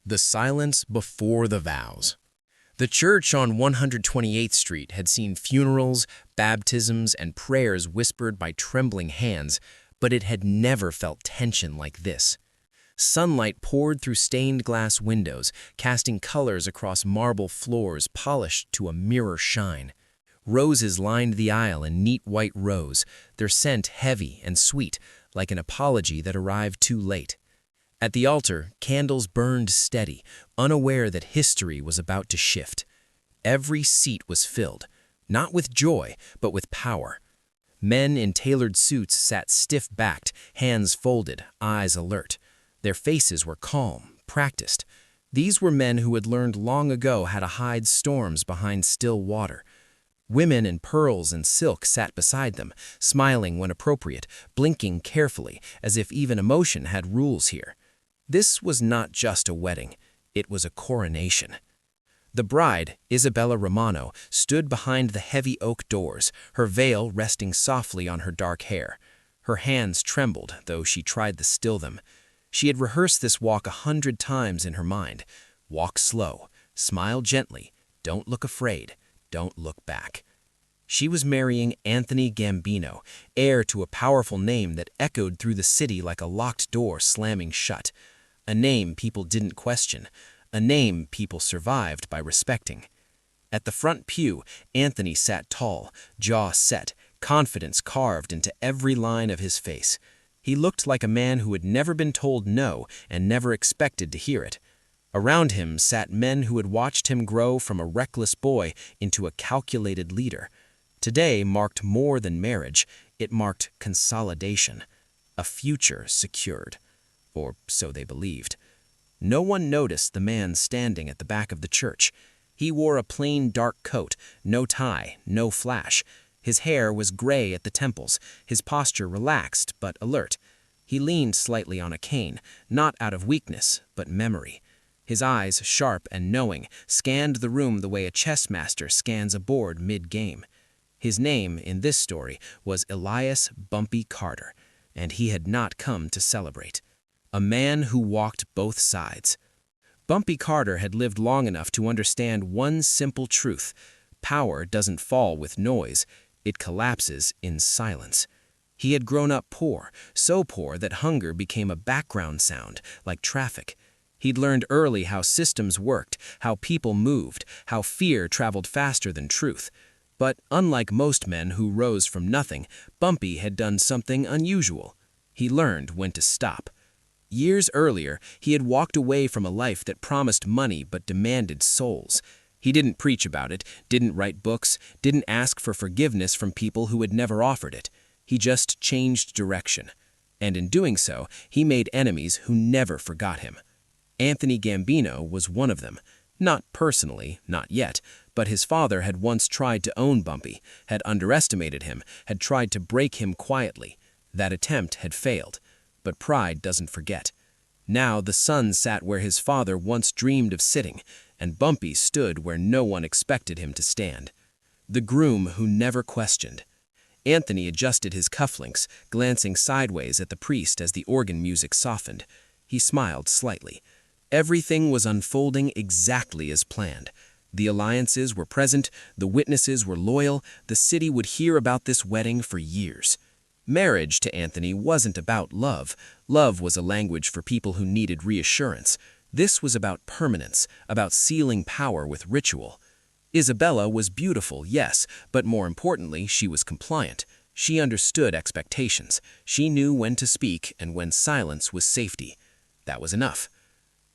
The silence before the vows. The church on 128th Street had seen funerals, baptisms, and prayers whispered by trembling hands, but it had never felt tension like this. Sunlight poured through stained glass windows, casting colors across marble floors polished to a mirror shine. Roses lined the aisle in neat white rows, their scent heavy and sweet, like an apology that arrived too late. At the altar, candles burned steady, unaware that history was about to shift. Every seat was filled, not with joy, but with power. Men in tailored suits sat stiff-backed, hands folded, eyes alert. Their faces were calm, practiced. These were men who had learned long ago how to hide storms behind still water. Women in pearls and silk sat beside them, smiling when appropriate, blinking carefully, as if even emotion had rules here. This was not just a wedding, it was a coronation. The bride, Isabella Romano, stood behind the heavy oak doors, her veil resting softly on her dark hair. Her hands trembled, though she tried to still them. She had rehearsed this walk 100 times in her mind. Walk slow, smile gently, don't look afraid, don't look back. She was marrying Anthony Gambino, heir to a powerful name that echoed through the city like a locked door slamming shut. A name people didn't question, a name people survived by respecting. At the front pew, Anthony sat tall, jaw set, confidence carved into every line of his face. He looked like a man who had never been told no and never expected to hear it. Around him sat men who had watched him grow from a reckless boy into a calculated leader. Today marked more than marriage, it marked consolidation, a future secured. Or so they believed. No one noticed the man standing at the back of the church. He wore a plain dark coat, no tie, no flash. His hair was gray at the temples, his posture relaxed but alert. He leaned slightly on a cane, not out of weakness, but memory. His eyes, sharp and knowing, scanned the room the way a chess master scans a board mid-game. His name, in this story, was Elias Bumpy Carter, and he had not come to celebrate. A man who walked both sides. Bumpy Carter had lived long enough to understand one simple truth. Power doesn't fall with noise, it collapses in silence. He had grown up poor, so poor that hunger became a background sound, like traffic. He'd learned early how systems worked, how people moved, how fear traveled faster than truth. But unlike most men who rose from nothing, Bumpy had done something unusual. He learned when to stop. Years earlier, he had walked away from a life that promised money but demanded souls. He didn't preach about it, didn't write books, didn't ask for forgiveness from people who had never offered it. He just changed direction. And in doing so, he made enemies who never forgot him. Anthony Gambino was one of them. Not personally, not yet, but his father had once tried to own Bumpy, had underestimated him, had tried to break him quietly. That attempt had failed. But pride doesn't forget. Now the son sat where his father once dreamed of sitting, and Bumpy stood where no one expected him to stand. The groom who never questioned. Anthony adjusted his cufflinks, glancing sideways at the priest as the organ music softened. He smiled slightly. Everything was unfolding exactly as planned. The alliances were present, the witnesses were loyal, the city would hear about this wedding for years. Marriage, to Anthony, wasn't about love. Love was a language for people who needed reassurance. This was about permanence, about sealing power with ritual. Isabella was beautiful, yes, but more importantly, she was compliant. She understood expectations. She knew when to speak and when silence was safety. That was enough.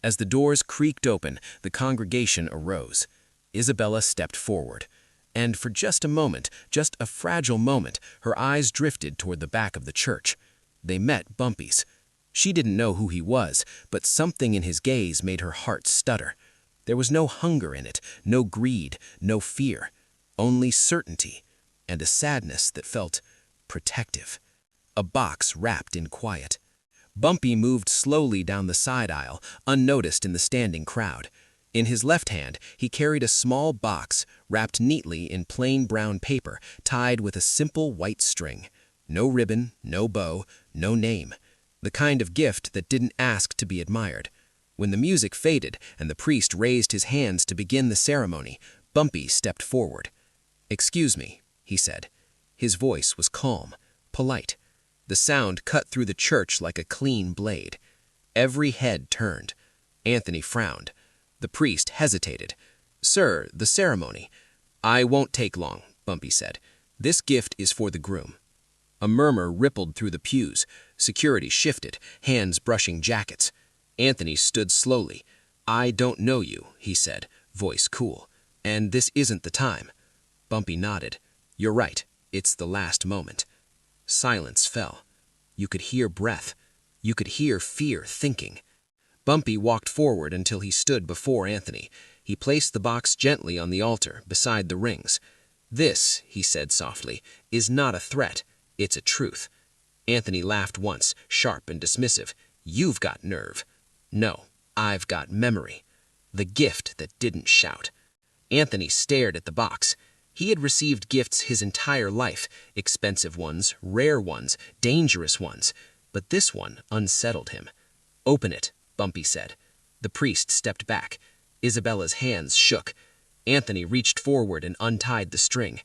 As the doors creaked open, the congregation arose. Isabella stepped forward. And for just a moment, just a fragile moment, her eyes drifted toward the back of the church. They met Bumpy's. She didn't know who he was, but something in his gaze made her heart stutter. There was no hunger in it, no greed, no fear, only certainty, and a sadness that felt protective. A box wrapped in quiet. Bumpy moved slowly down the side aisle, unnoticed in the standing crowd. In his left hand, he carried a small box wrapped neatly in plain brown paper, tied with a simple white string. No ribbon, no bow, no name. The kind of gift that didn't ask to be admired. When the music faded and the priest raised his hands to begin the ceremony, Bumpy stepped forward. "Excuse me," he said. His voice was calm, polite. The sound cut through the church like a clean blade. Every head turned. Anthony frowned. The priest hesitated. "Sir, the ceremony." "I won't take long," Bumpy said. "This gift is for the groom." A murmur rippled through the pews. Security shifted, hands brushing jackets. Anthony stood slowly. "I don't know you," he said, voice cool. "And this isn't the time." Bumpy nodded. "You're right. It's the last moment." Silence fell. You could hear breath. You could hear fear thinking. Bumpy walked forward until he stood before Anthony. He placed the box gently on the altar, beside the rings. "This," he said softly, "is not a threat. It's a truth." Anthony laughed once, sharp and dismissive. "You've got nerve." "No, I've got memory. The gift that didn't shout." Anthony stared at the box. He had received gifts his entire life, expensive ones, rare ones, dangerous ones. But this one unsettled him. "Open it," Bumpy said. The priest stepped back. Isabella's hands shook. Anthony reached forward and untied the string.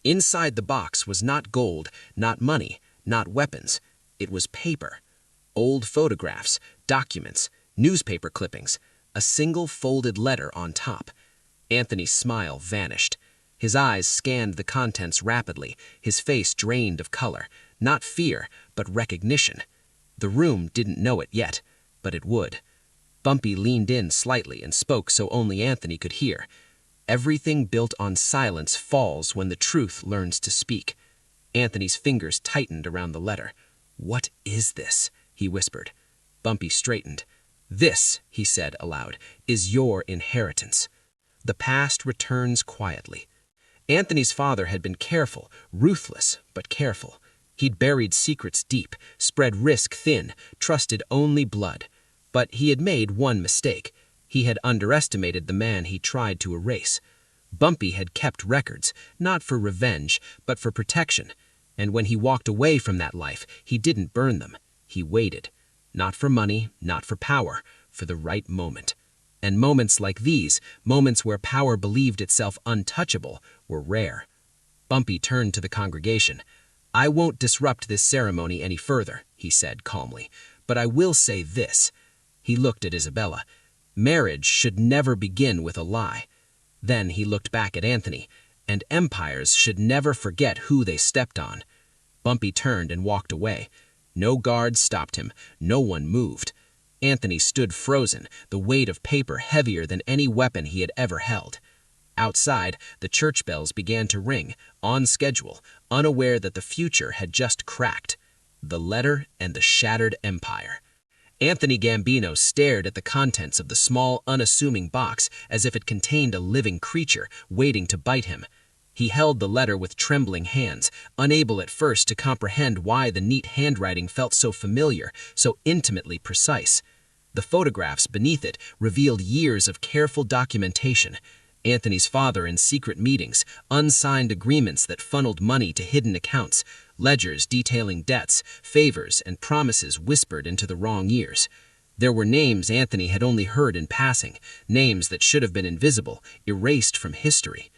Inside the box was not gold, not money, not weapons. It was paper. Old photographs, documents, newspaper clippings, a single folded letter on top. Anthony's smile vanished. His eyes scanned the contents rapidly, his face drained of color, not fear, but recognition. The room didn't know it yet, but it would. Bumpy leaned in slightly and spoke so only Anthony could hear. "Everything built on silence falls when the truth learns to speak." Anthony's fingers tightened around the letter. "What is this?" he whispered. Bumpy straightened. "This," he said aloud, "is your inheritance." The past returns quietly. Anthony's father had been careful, ruthless, but careful. He'd buried secrets deep, spread risk thin, trusted only blood. But he had made one mistake. He had underestimated the man he tried to erase. Bumpy had kept records, not for revenge, but for protection. And when he walked away from that life, he didn't burn them. He waited. Not for money, not for power, for the right moment. And moments like these, moments where power believed itself untouchable, were rare. Bumpy turned to the congregation. "I won't disrupt this ceremony any further," he said calmly, "but I will say this." He looked at Isabella. "Marriage should never begin with a lie." Then he looked back at Anthony. "And empires should never forget who they stepped on." Bumpy turned and walked away. No guards stopped him. No one moved. Anthony stood frozen, the weight of paper heavier than any weapon he had ever held. Outside, the church bells began to ring, on schedule, unaware that the future had just cracked. The letter and the shattered empire. Anthony Gambino stared at the contents of the small, unassuming box as if it contained a living creature waiting to bite him. He held the letter with trembling hands, unable at first to comprehend why the neat handwriting felt so familiar, so intimately precise. The photographs beneath it revealed years of careful documentation. Anthony's father in secret meetings, unsigned agreements that funneled money to hidden accounts, ledgers detailing debts, favors, and promises whispered into the wrong ears. There were names Anthony had only heard in passing, names that should have been invisible, erased from history.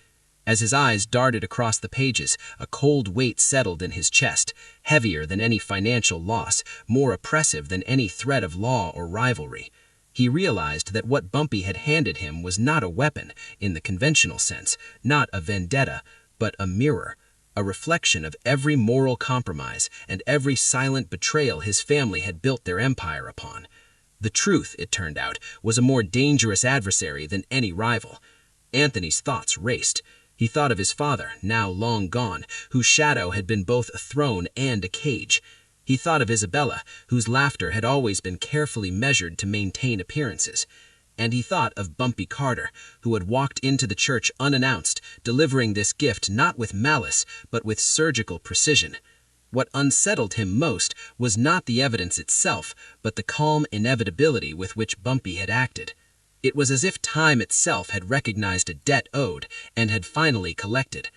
As his eyes darted across the pages, a cold weight settled in his chest, heavier than any financial loss, more oppressive than any threat of law or rivalry. He realized that what Bumpy had handed him was not a weapon, in the conventional sense, not a vendetta, but a mirror, a reflection of every moral compromise and every silent betrayal his family had built their empire upon. The truth, it turned out, was a more dangerous adversary than any rival. Anthony's thoughts raced. He thought of his father, now long gone, whose shadow had been both a throne and a cage. He thought of Isabella, whose laughter had always been carefully measured to maintain appearances. And he thought of Bumpy Carter, who had walked into the church unannounced, delivering this gift not with malice, but with surgical precision. What unsettled him most was not the evidence itself, but the calm inevitability with which Bumpy had acted. It was as if time itself had recognized a debt owed and had finally collected.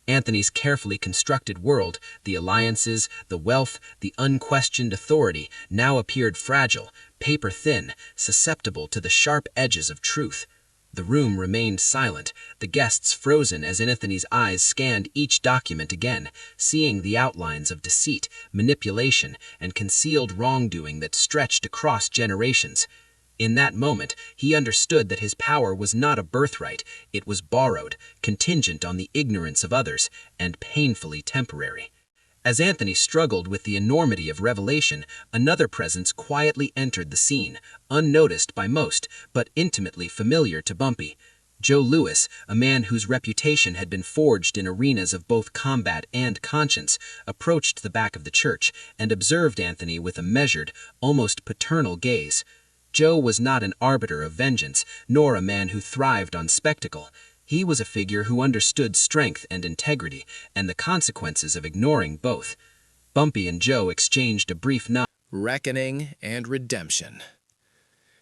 Anthony's carefully constructed world, the alliances, the wealth, the unquestioned authority, now appeared fragile, paper-thin, susceptible to the sharp edges of truth. The room remained silent, the guests frozen as Anthony's eyes scanned each document again, seeing the outlines of deceit, manipulation, and concealed wrongdoing that stretched across generations. In that moment, he understood that his power was not a birthright, it was borrowed, contingent on the ignorance of others, and painfully temporary. As Anthony struggled with the enormity of revelation, another presence quietly entered the scene, unnoticed by most, but intimately familiar to Bumpy. Joe Louis, a man whose reputation had been forged in arenas of both combat and conscience, approached the back of the church and observed Anthony with a measured, almost paternal gaze. Joe was not an arbiter of vengeance, nor a man who thrived on spectacle. He was a figure who understood strength and integrity, and the consequences of ignoring both. Bumpy and Joe exchanged a brief nod. Reckoning and redemption.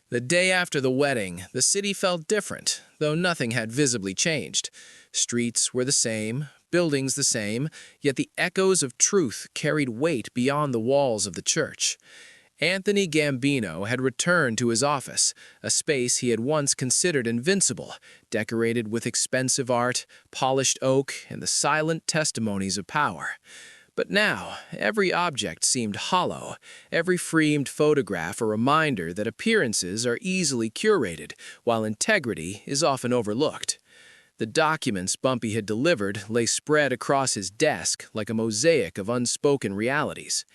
The day after the wedding, the city felt different, though nothing had visibly changed. Streets were the same, buildings the same, yet the echoes of truth carried weight beyond the walls of the church. Anthony Gambino had returned to his office, a space he had once considered invincible, decorated with expensive art, polished oak, and the silent testimonies of power. But now, every object seemed hollow, every framed photograph a reminder that appearances are easily curated, while integrity is often overlooked. The documents Bumpy had delivered lay spread across his desk like a mosaic of unspoken realities.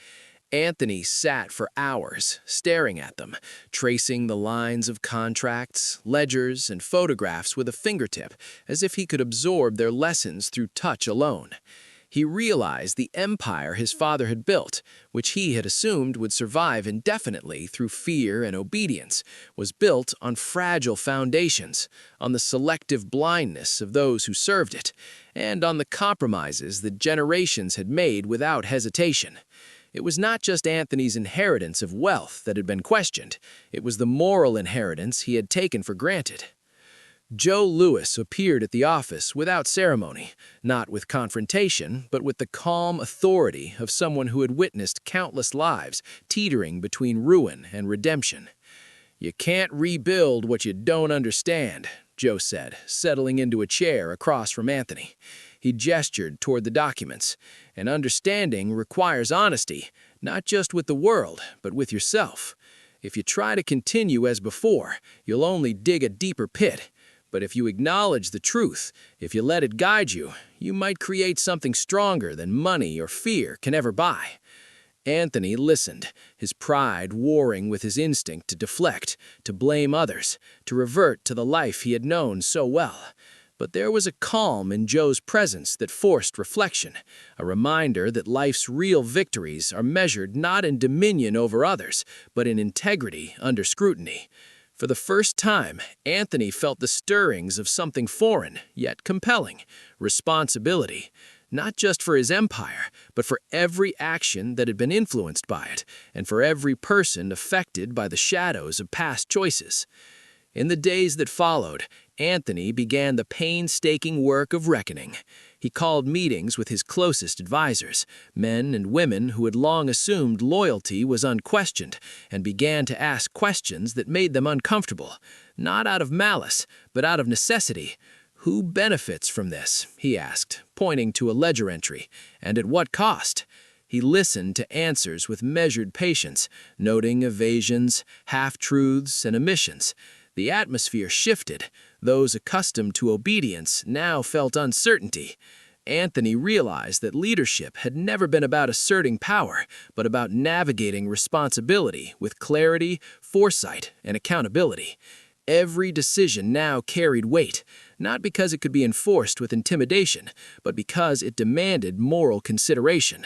Anthony sat for hours, staring at them, tracing the lines of contracts, ledgers, and photographs with a fingertip, as if he could absorb their lessons through touch alone. He realized the empire his father had built, which he had assumed would survive indefinitely through fear and obedience, was built on fragile foundations, on the selective blindness of those who served it, and on the compromises that generations had made without hesitation. It was not just Anthony's inheritance of wealth that had been questioned, it was the moral inheritance he had taken for granted. Joe Louis appeared at the office without ceremony, not with confrontation, but with the calm authority of someone who had witnessed countless lives teetering between ruin and redemption. "You can't rebuild what you don't understand," Joe said, settling into a chair across from Anthony. He gestured toward the documents. "And understanding requires honesty, not just with the world, but with yourself. If you try to continue as before, you'll only dig a deeper pit. But if you acknowledge the truth, if you let it guide you, you might create something stronger than money or fear can ever buy." Anthony listened, his pride warring with his instinct to deflect, to blame others, to revert to the life he had known so well. But there was a calm in Joe's presence that forced reflection, a reminder that life's real victories are measured not in dominion over others, but in integrity under scrutiny. For the first time, Anthony felt the stirrings of something foreign, yet compelling, responsibility, not just for his empire, but for every action that had been influenced by it, and for every person affected by the shadows of past choices. In the days that followed, Anthony began the painstaking work of reckoning. He called meetings with his closest advisors, men and women who had long assumed loyalty was unquestioned, and began to ask questions that made them uncomfortable, not out of malice, but out of necessity. "Who benefits from this?" he asked, pointing to a ledger entry, "and at what cost?" He listened to answers with measured patience, noting evasions, half-truths, and omissions. The atmosphere shifted. Those accustomed to obedience now felt uncertainty. Anthony realized that leadership had never been about asserting power, but about navigating responsibility with clarity, foresight, and accountability. Every decision now carried weight, not because it could be enforced with intimidation, but because it demanded moral consideration.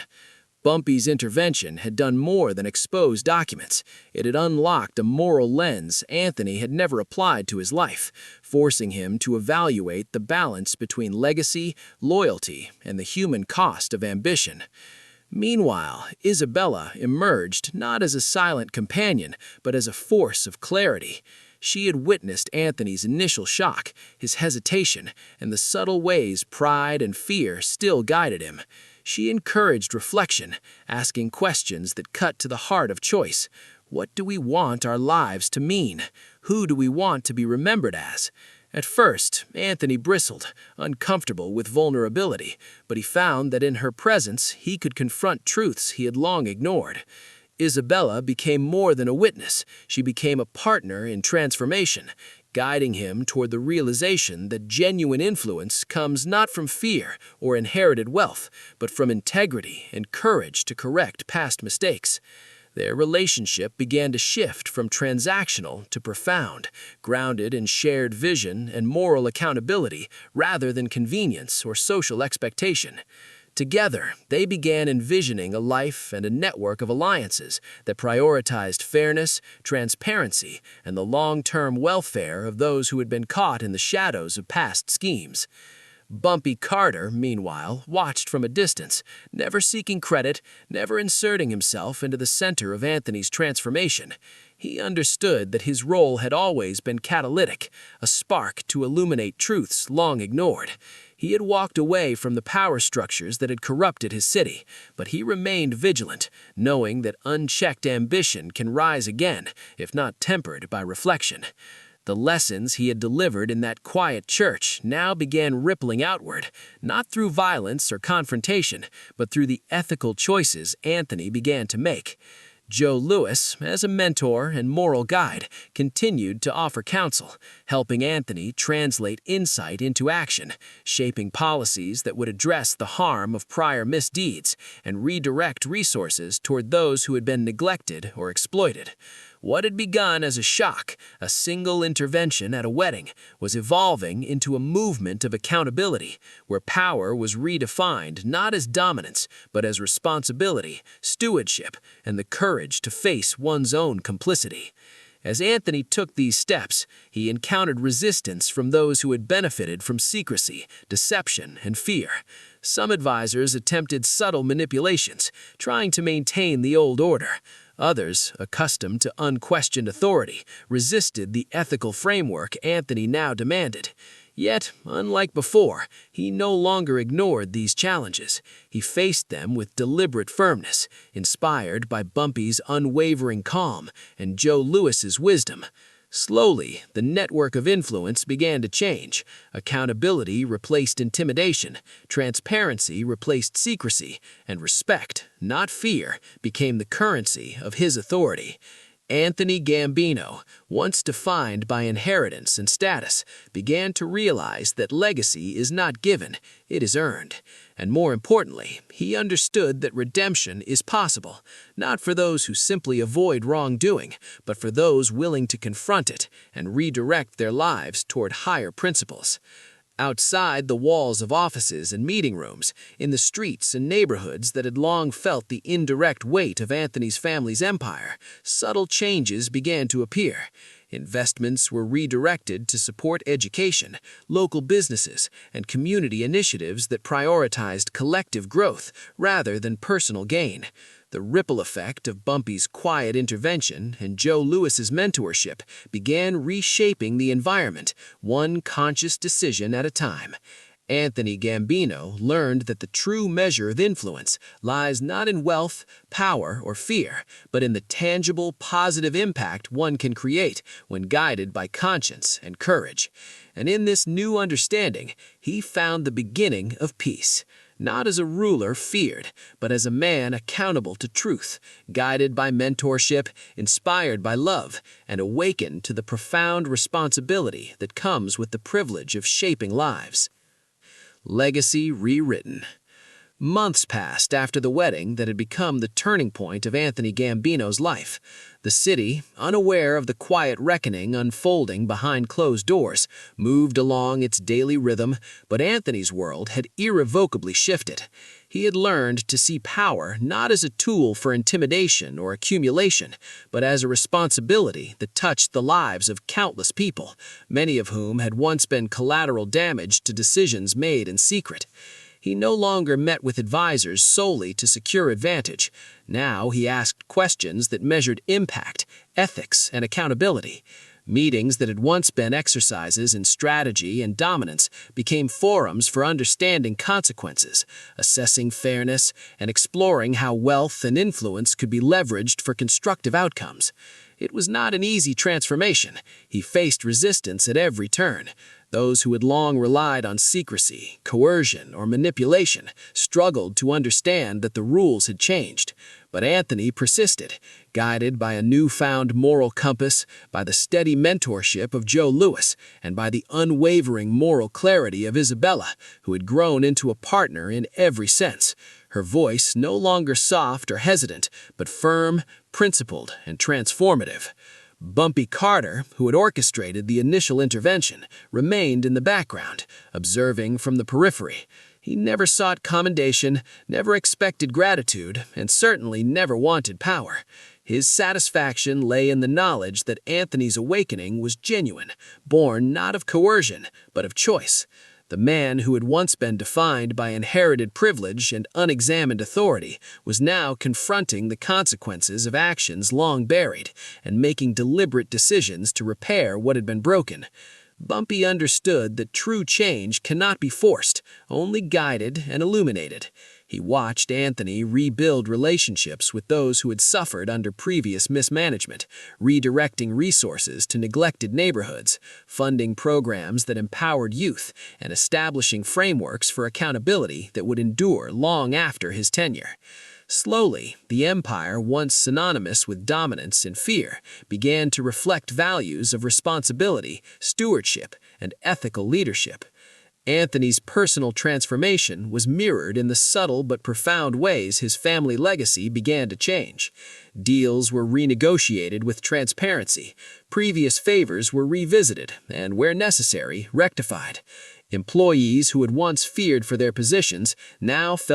Bumpy's intervention had done more than expose documents. It had unlocked a moral lens Anthony had never applied to his life, forcing him to evaluate the balance between legacy, loyalty, and the human cost of ambition. Meanwhile, Isabella emerged not as a silent companion, but as a force of clarity. She had witnessed Anthony's initial shock, his hesitation, and the subtle ways pride and fear still guided him. She encouraged reflection, asking questions that cut to the heart of choice. What do we want our lives to mean? Who do we want to be remembered as? At first, Anthony bristled, uncomfortable with vulnerability, but he found that in her presence he could confront truths he had long ignored. Isabella became more than a witness. She became a partner in transformation, guiding him toward the realization that genuine influence comes not from fear or inherited wealth, but from integrity and courage to correct past mistakes. Their relationship began to shift from transactional to profound, grounded in shared vision and moral accountability rather than convenience or social expectation. Together, they began envisioning a life and a network of alliances that prioritized fairness, transparency, and the long-term welfare of those who had been caught in the shadows of past schemes. Bumpy Carter, meanwhile, watched from a distance, never seeking credit, never inserting himself into the center of Anthony's transformation. He understood that his role had always been catalytic, a spark to illuminate truths long ignored. He had walked away from the power structures that had corrupted his city, but he remained vigilant, knowing that unchecked ambition can rise again, if not tempered by reflection. The lessons he had delivered in that quiet church now began rippling outward, not through violence or confrontation, but through the ethical choices Anthony began to make. Joe Louis, as a mentor and moral guide, continued to offer counsel, helping Anthony translate insight into action, shaping policies that would address the harm of prior misdeeds and redirect resources toward those who had been neglected or exploited. What had begun as a shock, a single intervention at a wedding, was evolving into a movement of accountability, where power was redefined not as dominance, but as responsibility, stewardship, and the courage to face one's own complicity. As Anthony took these steps, he encountered resistance from those who had benefited from secrecy, deception, and fear. Some advisors attempted subtle manipulations, trying to maintain the old order. Others, accustomed to unquestioned authority, resisted the ethical framework Anthony now demanded. Yet, unlike before, he no longer ignored these challenges. He faced them with deliberate firmness, inspired by Bumpy's unwavering calm and Joe Louis's wisdom. Slowly, the network of influence began to change. Accountability replaced intimidation, transparency replaced secrecy, and respect, not fear, became the currency of his authority. Anthony Gambino, once defined by inheritance and status, began to realize that legacy is not given, it is earned. And more importantly, he understood that redemption is possible, not for those who simply avoid wrongdoing, but for those willing to confront it and redirect their lives toward higher principles. Outside the walls of offices and meeting rooms, in the streets and neighborhoods that had long felt the indirect weight of Anthony's family's empire, subtle changes began to appear. Investments were redirected to support education, local businesses, and community initiatives that prioritized collective growth rather than personal gain. The ripple effect of Bumpy's quiet intervention and Joe Louis's mentorship began reshaping the environment, one conscious decision at a time. Anthony Gambino learned that the true measure of influence lies not in wealth, power, or fear, but in the tangible, positive impact one can create when guided by conscience and courage. And in this new understanding, he found the beginning of peace. Not as a ruler feared, but as a man accountable to truth, guided by mentorship, inspired by love, and awakened to the profound responsibility that comes with the privilege of shaping lives. Legacy rewritten. Months passed after the wedding that had become the turning point of Anthony Gambino's life. The city, unaware of the quiet reckoning unfolding behind closed doors, moved along its daily rhythm, but Anthony's world had irrevocably shifted. He had learned to see power not as a tool for intimidation or accumulation, but as a responsibility that touched the lives of countless people, many of whom had once been collateral damage to decisions made in secret. He no longer met with advisors solely to secure advantage. Now he asked questions that measured impact, ethics, and accountability. Meetings that had once been exercises in strategy and dominance became forums for understanding consequences, assessing fairness, and exploring how wealth and influence could be leveraged for constructive outcomes. It was not an easy transformation. He faced resistance at every turn. Those who had long relied on secrecy, coercion, or manipulation struggled to understand that the rules had changed. But Anthony persisted, guided by a newfound moral compass, by the steady mentorship of Joe Louis, and by the unwavering moral clarity of Isabella, who had grown into a partner in every sense. Her voice no longer soft or hesitant, but firm, principled, and transformative. Bumpy Carter, who had orchestrated the initial intervention, remained in the background, observing from the periphery. He never sought commendation, never expected gratitude, and certainly never wanted power. His satisfaction lay in the knowledge that Anthony's awakening was genuine, born not of coercion, but of choice. The man who had once been defined by inherited privilege and unexamined authority was now confronting the consequences of actions long buried and making deliberate decisions to repair what had been broken. Bumpy understood that true change cannot be forced, only guided and illuminated. He watched Anthony rebuild relationships with those who had suffered under previous mismanagement, redirecting resources to neglected neighborhoods, funding programs that empowered youth, and establishing frameworks for accountability that would endure long after his tenure. Slowly, the empire, once synonymous with dominance and fear, began to reflect values of responsibility, stewardship, and ethical leadership. Anthony's personal transformation was mirrored in the subtle but profound ways his family legacy began to change. Deals were renegotiated with transparency, previous favors were revisited, and where necessary, rectified. Employees who had once feared for their positions now felt